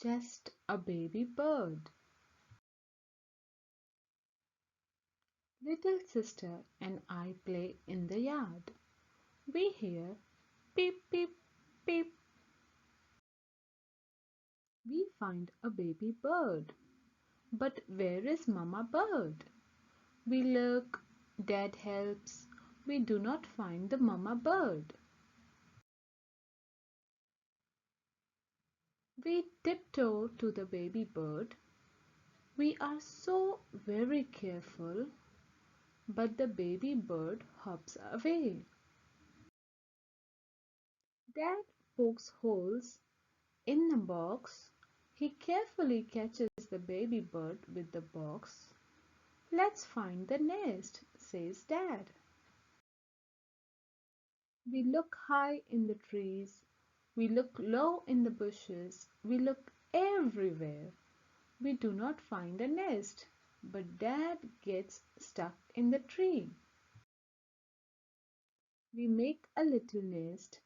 just a baby bird. Little sister and I play in the yard. We hear peep, peep, peep. We find a baby bird. But where is Mama Bird? We look, Dad helps. We do not find the Mama Bird. We tiptoe to the baby bird. We are so very careful, but the baby bird hops away. Dad pokes holes in the box. He carefully catches the baby bird with the box. Let's find the nest, says Dad. We look high in the trees. We look low in the bushes. We look everywhere. We do not find a nest, but Dad gets stuck in the tree. We make a little nest.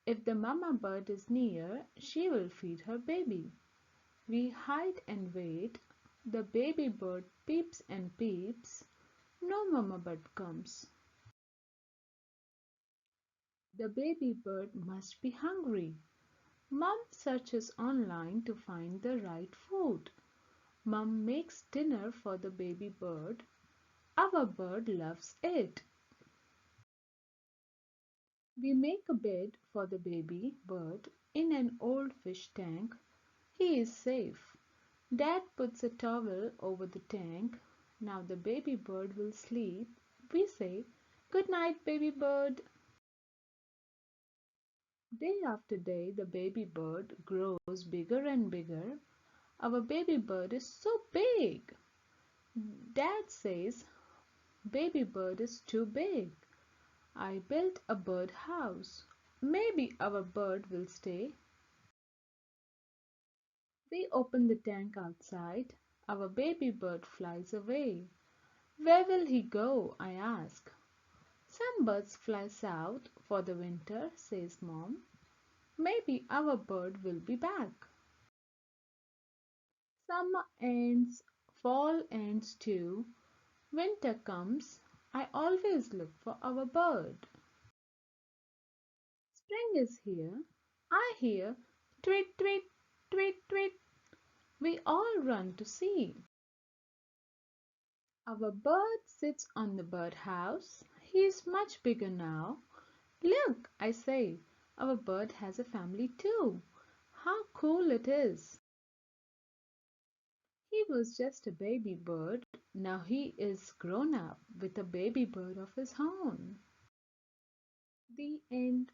If the mama bird is near, she will feed her baby. We hide and wait. The baby bird peeps and peeps. No mama bird comes. The baby bird must be hungry. Mom searches online to find the right food. Mom makes dinner for the baby bird. Our bird loves it. We make a bed for the baby bird in an old fish tank. He is safe. Dad puts a towel over the tank. Now the baby bird will sleep. We say, "Good night, baby bird." Day after day, the baby bird grows bigger and bigger. Our baby bird is so big. Dad says, "Baby bird is too big." I built a bird house. Maybe our bird will stay. We open the tank outside. Our baby bird flies away. Where will he go? I ask. Some birds fly south for the winter, says Mom. Maybe our bird will be back. Summer ends, fall ends too. Winter comes. I always look for our bird. Spring is here. I hear tweet, tweet, tweet, tweet. We all run to see. Our bird sits on the birdhouse. He is much bigger now. Look, I say, our bird has a family too. How cool it is. He was just a baby bird. Now he is grown up with a baby bird of his own. The end.